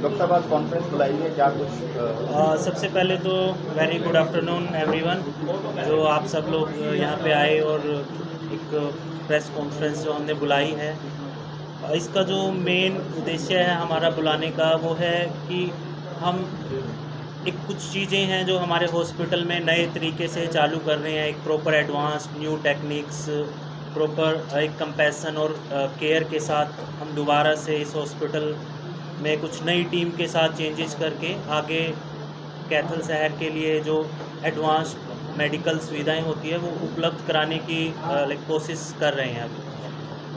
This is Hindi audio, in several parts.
डॉक्टर साहब आज कॉन्फ्रेंस बुलाई है, क्या कुछ सबसे पहले तो वेरी गुड आफ्टरनून एवरीवन, जो आप सब लोग यहाँ पे आए और एक प्रेस कॉन्फ्रेंस जो हमने बुलाई है। इसका जो मेन उद्देश्य है हमारा बुलाने का वो है कि हम एक कुछ चीज़ें हैं जो हमारे हॉस्पिटल में नए तरीके से चालू कर रहे हैं, एक proper advanced new techniques, proper एक कंपैशन और केयर के साथ हम दोबारा से इस हॉस्पिटल में कुछ नई टीम के साथ चेंजेस करके आगे कैथल शहर के लिए जो एडवांस्ड मेडिकल सुविधाएं होती है वो उपलब्ध कराने की कोशिश कर रहे हैं अभी।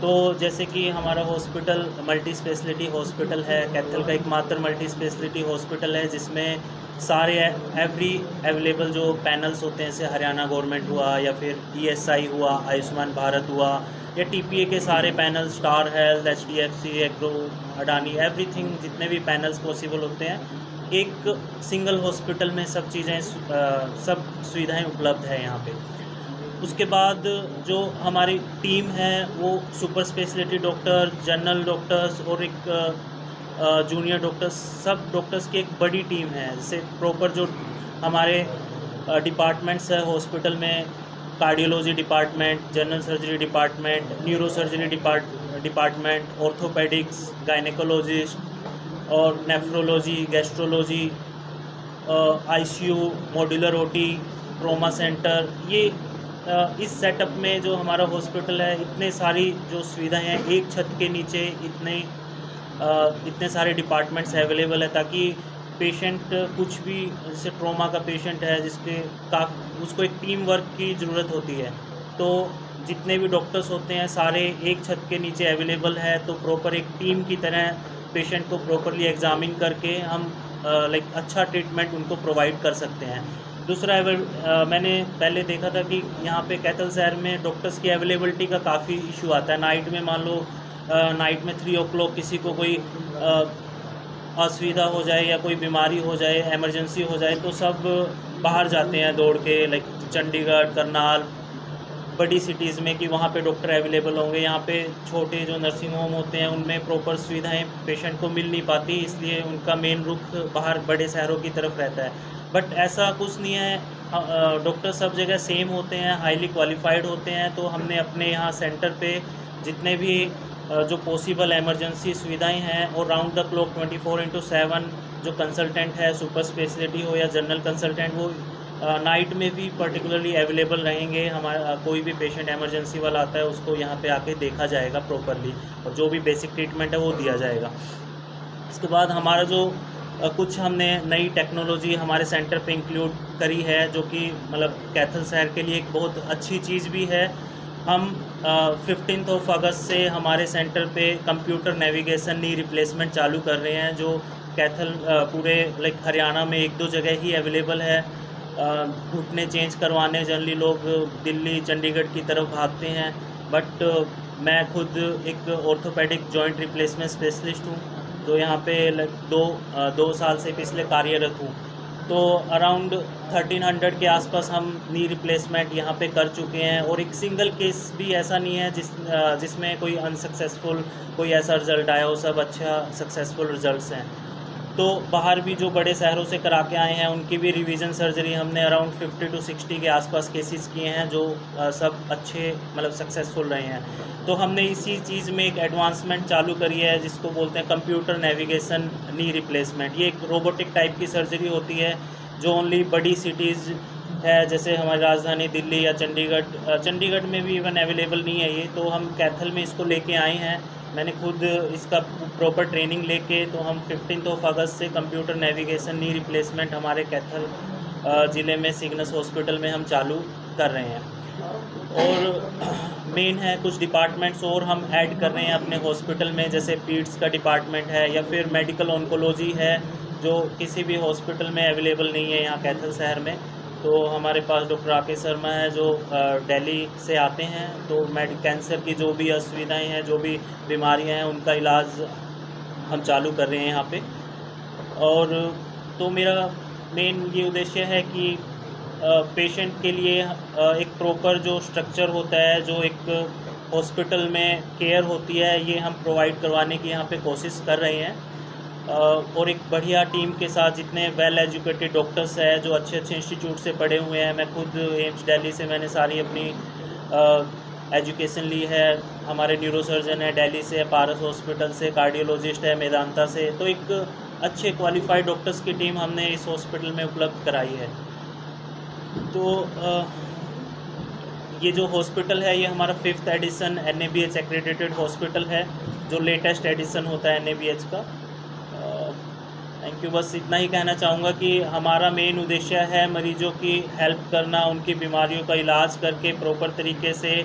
तो जैसे कि हमारा हॉस्पिटल मल्टी स्पेशलिटी हॉस्पिटल है, कैथल का एकमात्र मल्टी स्पेशलिटी हॉस्पिटल है जिसमें सारे एवरी अवेलेबल जो पैनल्स होते हैं, जैसे हरियाणा गवर्नमेंट हुआ या फिर ईएसआई हुआ, आयुष्मान भारत हुआ या टीपीए के सारे panel, star health, HDFC, agro, Adani, everything, जितने भी पैनल्स पॉसिबल होते हैं एक सिंगल हॉस्पिटल में सब चीज़ें सब सुविधाएं उपलब्ध है यहाँ पे। उसके बाद जो हमारी टीम है वो super speciality doctor, general doctors और एक जूनियर डॉक्टर्स, सब डॉक्टर्स की एक बड़ी टीम है। जैसे प्रॉपर जो हमारे डिपार्टमेंट्स है हॉस्पिटल में, cardiology department, general surgery department, neuro surgery department, orthopaedics, gynaecologist और nephrology, gastrology, ICU, modular OT, trauma centre, ये इस सेटअप में जो हमारा हॉस्पिटल है इतने सारी जो सुविधाएं हैं एक छत के नीचे, इतने सारे डिपार्टमेंट्स अवेलेबल है ताकि पेशेंट कुछ भी, जैसे ट्रॉमा का पेशेंट है जिसके का उसको एक टीम वर्क की ज़रूरत होती है, तो जितने भी डॉक्टर्स होते हैं सारे एक छत के नीचे अवेलेबल है। तो प्रॉपर एक टीम की तरह पेशेंट को प्रॉपरली एग्जामिन करके हम अच्छा ट्रीटमेंट उनको प्रोवाइड कर सकते हैं। दूसरा मैंने पहले देखा था कि यहाँ पे कैथल शहर में डॉक्टर्स की अवेलेबिलिटी का काफ़ी इशू आता है। नाइट में मान लो नाइट में 3 o'clock किसी को कोई असुविधा हो जाए या कोई बीमारी हो जाए, इमरजेंसी हो जाए, तो सब बाहर जाते हैं दौड़ के, चंडीगढ़, करनाल, बड़ी सिटीज़ में कि वहाँ पे डॉक्टर अवेलेबल होंगे। यहाँ पे छोटे जो नर्सिंग होम होते हैं उनमें प्रॉपर सुविधाएं पेशेंट को मिल नहीं पाती, इसलिए उनका मेन रुख बाहर बड़े शहरों की तरफ रहता है। बट ऐसा कुछ नहीं है, डॉक्टर सब जगह सेम होते हैं, हाईली क्वालिफाइड होते हैं। तो हमने अपने यहाँ सेंटर पे जितने भी जो पॉसिबल इमरजेंसी सुविधाएं हैं और राउंड द क्लॉक 24/7 जो कंसल्टेंट है, सुपर स्पेशलिटी हो या जनरल कंसल्टेंट, वो नाइट में भी पर्टिकुलरली अवेलेबल रहेंगे। हमारा कोई भी पेशेंट इमरजेंसी वाला आता है उसको यहाँ पे आके देखा जाएगा प्रॉपरली और जो भी बेसिक ट्रीटमेंट है वो दिया जाएगा। इसके बाद हमारा जो कुछ हमने नई टेक्नोलॉजी हमारे सेंटर पे इंक्लूड करी है, जो कि मतलब कैथल शहर के लिए एक बहुत अच्छी चीज़ भी है। हम 15 अगस्त से हमारे सेंटर पे कंप्यूटर नेविगेशन नी रिप्लेसमेंट चालू कर रहे हैं, जो कैथल पूरे हरियाणा में 1-2 जगह ही अवेलेबल है। घुटने चेंज करवाने जनरली लोग दिल्ली, चंडीगढ़ की तरफ भागते हैं, बट मैं खुद एक ऑर्थोपेडिक जॉइंट रिप्लेसमेंट स्पेशलिस्ट हूँ, तो यहाँ पे 2 साल से पिछले कार्यरत हूँ। तो अराउंड 1300 के आसपास हम नी रिप्लेसमेंट यहाँ पे कर चुके हैं और एक सिंगल केस भी ऐसा नहीं है जिसमें कोई अनसक्सेसफुल कोई ऐसा रिज़ल्ट आया हो, सब अच्छा सक्सेसफुल रिज़ल्ट्स हैं। तो बाहर भी जो बड़े शहरों से करा के आए हैं उनकी भी रिवीजन सर्जरी हमने अराउंड 50 to 60 के आसपास केसेस किए हैं, जो सब अच्छे सक्सेसफुल रहे हैं। तो हमने इसी चीज़ में एक एडवांसमेंट चालू करी है जिसको बोलते हैं कंप्यूटर नेविगेशन नी रिप्लेसमेंट। ये एक रोबोटिक टाइप की सर्जरी होती है जो ओनली बड़ी सिटीज़ है, जैसे हमारी राजधानी दिल्ली या चंडीगढ़ में भी इवन अवेलेबल नहीं है ये। तो हम कैथल में इसको लेके आए हैं, मैंने खुद इसका प्रॉपर ट्रेनिंग लेके, तो हम 15 अगस्त से कंप्यूटर नेविगेशन नी रिप्लेसमेंट हमारे कैथल ज़िले में सिग्नस हॉस्पिटल में हम चालू कर रहे हैं। और मेन है कुछ डिपार्टमेंट्स और हम ऐड कर रहे हैं अपने हॉस्पिटल में, जैसे पीड्स का डिपार्टमेंट है या फिर मेडिकल ऑन्कोलॉजी है, जो किसी भी हॉस्पिटल में अवेलेबल नहीं है यहाँ कैथल शहर में। तो हमारे पास डॉक्टर राकेश शर्मा है जो दिल्ली से आते हैं, तो कैंसर की जो भी असुविधाएं हैं, जो भी बीमारियां हैं, उनका इलाज हम चालू कर रहे हैं यहाँ पे। और तो मेरा मेन ये उद्देश्य है कि पेशेंट के लिए एक प्रॉपर जो स्ट्रक्चर होता है, जो एक हॉस्पिटल में केयर होती है, ये हम प्रोवाइड करवाने की यहाँ पे कोशिश कर रहे हैं। और एक बढ़िया टीम के साथ जितने वेल एजुकेटेड डॉक्टर्स हैं जो अच्छे अच्छे इंस्टीट्यूट से पढ़े हुए हैं। मैं खुद एम्स दिल्ली से मैंने सारी अपनी एजुकेशन ली है। हमारे न्यूरोसर्जन है दिल्ली से, पारस हॉस्पिटल से, कार्डियोलॉजिस्ट है मेदांता से। तो एक अच्छे क्वालिफाइड डॉक्टर्स की टीम हमने इस हॉस्पिटल में उपलब्ध कराई है। तो ये जो हॉस्पिटल है ये हमारा 5th addition NABH accredited hospital है, जो लेटेस्ट एडिशन होता है NABH का। Thank you. बस इतना ही कहना चाहूँगा कि हमारा मेन उद्देश्य है मरीजों की हेल्प करना, उनकी बीमारियों का इलाज करके प्रॉपर तरीके से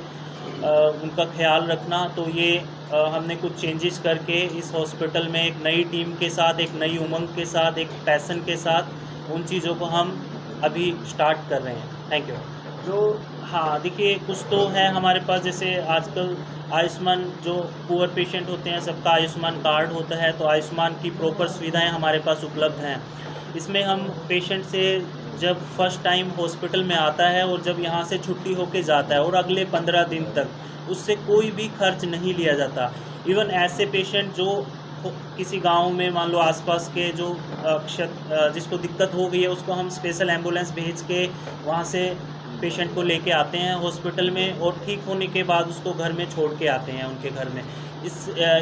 उनका ख्याल रखना। तो ये हमने कुछ चेंजेस करके इस हॉस्पिटल में एक नई टीम के साथ, एक नई उमंग के साथ, एक पैशन के साथ उन चीज़ों को हम अभी स्टार्ट कर रहे हैं। Thank you. जो हाँ देखिए, कुछ तो है हमारे पास, जैसे आजकल आयुष्मान जो पुअर पेशेंट होते हैं सबका आयुष्मान कार्ड होता है, तो आयुष्मान की प्रॉपर सुविधाएं हमारे पास उपलब्ध हैं। इसमें हम पेशेंट से जब फर्स्ट टाइम हॉस्पिटल में आता है और जब यहाँ से छुट्टी होके जाता है और अगले 15 दिन तक उससे कोई भी खर्च नहीं लिया जाता। इवन ऐसे पेशेंट जो किसी गांव में मान लो आसपास के जो जिसको दिक्कत हो गई है उसको हम स्पेशल एम्बुलेंस भेज के वहाँ से पेशेंट को लेके आते हैं हॉस्पिटल में, और ठीक होने के बाद उसको घर में छोड़ के आते हैं उनके घर में।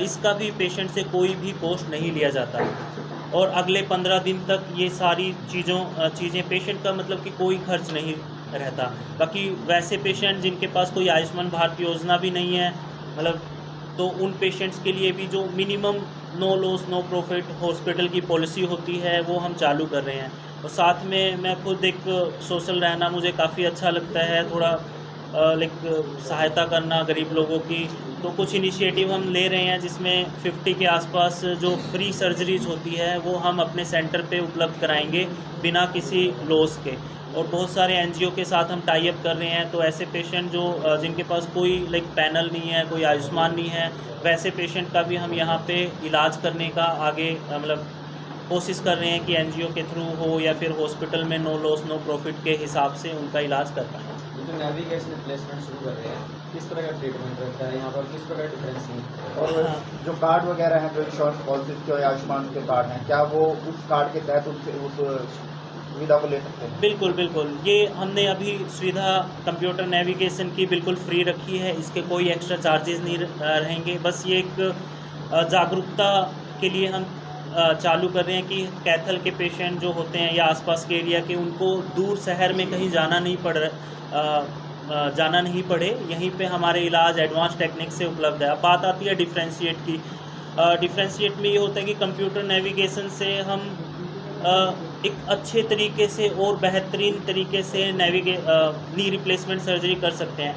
इसका भी पेशेंट से कोई भी कॉस्ट नहीं लिया जाता। और अगले 15 दिन तक ये सारी चीज़ें पेशेंट का मतलब कि कोई खर्च नहीं रहता। बाकी वैसे पेशेंट जिनके पास कोई आयुष्मान भारत योजना भी नहीं है, मतलब तो उन पेशेंट्स के लिए भी जो minimum no loss no profit hospital की पॉलिसी होती है वो हम चालू कर रहे हैं। और साथ में मैं खुद एक सोशल रहना मुझे काफ़ी अच्छा लगता है, थोड़ा लाइक सहायता करना गरीब लोगों की। तो कुछ इनिशिएटिव हम ले रहे हैं जिसमें 50 के आसपास जो फ्री सर्जरीज होती है वो हम अपने सेंटर पे उपलब्ध कराएंगे बिना किसी लॉस के। और बहुत सारे NGO के साथ हम टाई अप कर रहे हैं। तो ऐसे पेशेंट जो जिनके पास कोई लाइक पैनल नहीं है, कोई आयुष्मान नहीं है, वैसे पेशेंट का भी हम यहाँ पे इलाज करने का आगे मतलब कोशिश कर रहे हैं कि NGO के थ्रू हो या फिर हॉस्पिटल में नो लॉस नो प्रॉफिट के हिसाब से उनका इलाज कर पाएँ। जो नेविगेशन प्लेसमेंट शुरू कर रहे हैं, किस तरह का ट्रीटमेंट रहता है यहाँ पर, किस प्रकार डिफरेंस है? और जो कार्ड वगैरह हैं, जो इंश्योरेंस पॉलिसीज के आयुष्मान के कार्ड हैं, क्या वो उस कार्ड के तहत उस सुविधा को ले सकते हैं? बिल्कुल बिल्कुल, ये हमने अभी सुविधा कंप्यूटर नेविगेशन की बिल्कुल फ्री रखी है। इसके कोई एक्स्ट्रा चार्जेस नहीं रहेंगे। बस ये एक जागरूकता के लिए हम चालू कर रहे हैं कि कैथल के पेशेंट जो होते हैं या आसपास के एरिया के, उनको दूर शहर में कहीं जाना नहीं पड़े। यहीं पे हमारे इलाज एडवांस टेक्निक से उपलब्ध है। अब बात आती है डिफ्रेंशिएट की। डिफ्रेंशिएट में ये होता है कि कंप्यूटर नेविगेशन से हम एक अच्छे तरीके से और बेहतरीन तरीके से नी रिप्लेसमेंट सर्जरी कर सकते हैं।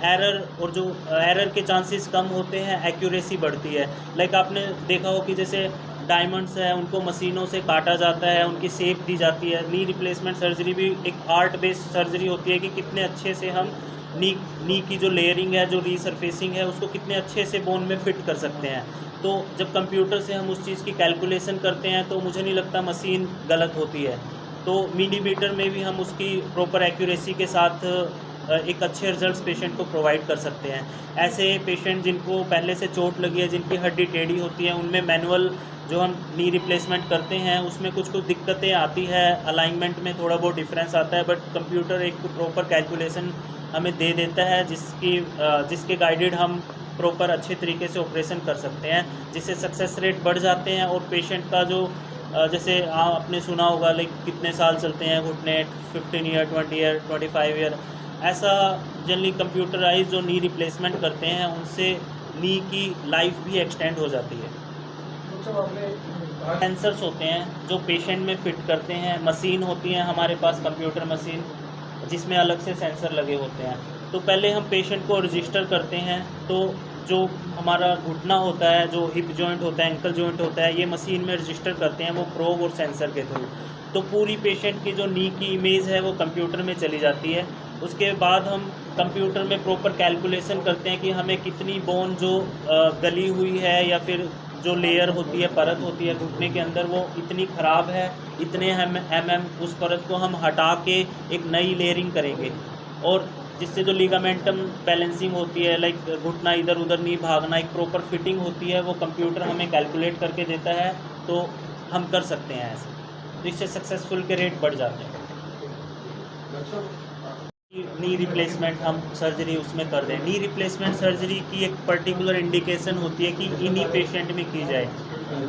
एरर के चांसेस कम होते हैं, एक्यूरेसी बढ़ती है। लाइक आपने देखा हो कि जैसे डायमंड्स हैं उनको मशीनों से काटा जाता है, उनकी शेप दी जाती है। नी रिप्लेसमेंट सर्जरी भी एक आर्ट बेस्ड सर्जरी होती है कि कितने अच्छे से हम नी की जो लेयरिंग है, जो रीसरफेसिंग है, उसको कितने अच्छे से बोन में फिट कर सकते हैं। तो जब कंप्यूटर से हम उस चीज़ की कैलकुलेशन करते हैं तो मुझे नहीं लगता मशीन गलत होती है। तो मिलीमीटर में भी हम उसकी प्रॉपर एक्यूरेसी के साथ एक अच्छे रिजल्ट्स पेशेंट को प्रोवाइड कर सकते हैं। ऐसे पेशेंट जिनको पहले से चोट लगी है, जिनकी हड्डी टेढ़ी होती है, उनमें मैनुअल जो हम नी रिप्लेसमेंट करते हैं उसमें कुछ दिक्कतें आती है, अलाइनमेंट में थोड़ा बहुत डिफरेंस आता है, बट कंप्यूटर एक प्रॉपर कैलकुलेशन हमें दे देता है जिसके गाइडेड हम प्रॉपर अच्छे तरीके से ऑपरेशन कर सकते हैं, जिससे सक्सेस रेट बढ़ जाते हैं। और पेशेंट का जो जैसे आपने सुना होगा लाइक कितने साल चलते हैं घुटने, 15 ईयर, 20 ईयर, 25 ईयर, ऐसा जनरली कंप्यूटराइज जो नी रिप्लेसमेंट करते हैं उनसे नी की लाइफ भी एक्सटेंड हो जाती है। सेंसर्स होते हैं जो पेशेंट में फिट करते हैं, मशीन होती है हमारे पास कंप्यूटर मशीन जिसमें अलग से सेंसर लगे होते हैं। तो पहले हम पेशेंट को रजिस्टर करते हैं, तो जो हमारा घुटना होता है, जो हिप जॉइंट होता है, एंकल जॉइंट होता है, ये मशीन में रजिस्टर करते हैं वो प्रोब और सेंसर के थ्रू। तो पूरी पेशेंट की जो नी की इमेज है वो कंप्यूटर में चली जाती है। उसके बाद हम कंप्यूटर में प्रॉपर कैलकुलेशन करते हैं कि हमें कितनी बोन जो गली हुई है या फिर जो लेयर होती है, परत होती है घुटने के अंदर, वो इतनी ख़राब है, इतने उस परत को हम हटा के एक नई लेयरिंग करेंगे। और जिससे जो लिगामेंटम बैलेंसिंग होती है, लाइक घुटना इधर उधर नहीं भागना, एक प्रॉपर फिटिंग होती है, वो कंप्यूटर हमें कैलकुलेट करके देता है। तो हम कर सकते हैं ऐसे, तो इससे सक्सेसफुल के रेट बढ़ जाते हैं। नी रिप्लेसमेंट हम सर्जरी उसमें कर दें। नी रिप्लेसमेंट सर्जरी की एक पर्टिकुलर इंडिकेशन होती है कि इन्हीं पेशेंट में की जाए।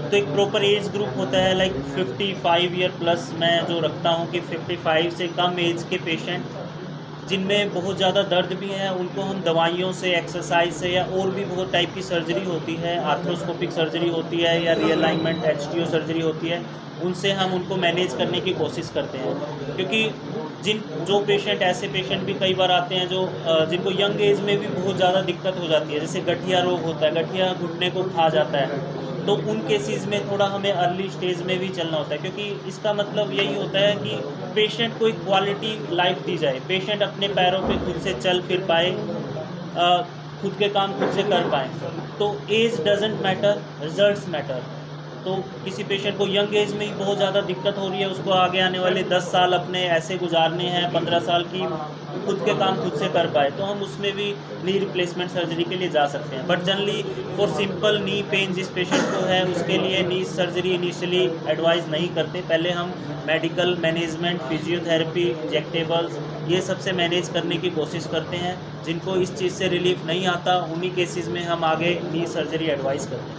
तो एक प्रॉपर एज ग्रुप होता है, लाइक 55 ईयर प्लस मैं जो रखता हूँ कि 55 से कम एज के पेशेंट जिनमें बहुत ज़्यादा दर्द भी है, उनको हम दवाइयों से, एक्सरसाइज से, या और भी बहुत टाइप की सर्जरी होती है, आर्थ्रोस्कोपिक सर्जरी होती है या रीअलाइनमेंट HTO सर्जरी होती है, उनसे हम उनको मैनेज करने की कोशिश करते हैं। क्योंकि जो पेशेंट, ऐसे पेशेंट भी कई बार आते हैं जो जिनको यंग एज में भी बहुत ज़्यादा दिक्कत हो जाती है, जैसे गठिया रोग होता है, गठिया घुटने को खा जाता है, तो उन केसेस में थोड़ा हमें अर्ली स्टेज में भी चलना होता है, क्योंकि इसका मतलब यही होता है कि पेशेंट को एक क्वालिटी लाइफ दी जाए, पेशेंट अपने पैरों पे खुद से चल फिर पाए, खुद के काम खुद से कर पाएँ। तो age doesn't matter, results matter. तो किसी पेशेंट को यंग एज में ही बहुत ज़्यादा दिक्कत हो रही है, उसको आगे आने वाले 10 साल अपने ऐसे गुजारने हैं, 15 साल की खुद के काम खुद से कर पाए, तो हम उसमें भी नी रिप्लेसमेंट सर्जरी के लिए जा सकते हैं। But generally for simple knee pain जिस पेशेंट को है, उसके लिए नी सर्जरी इनिशियली एडवाइस नहीं करते। पहले हम मेडिकल मैनेजमेंट, फिजियोथेरेपी, इंजेक्टेबल्स, ये सबसे मैनेज करने की कोशिश करते हैं। जिनको इस चीज़ से रिलीफ नहीं आता, उन्हीं केसेस में हम आगे नी सर्जरी एडवाइस करते हैं।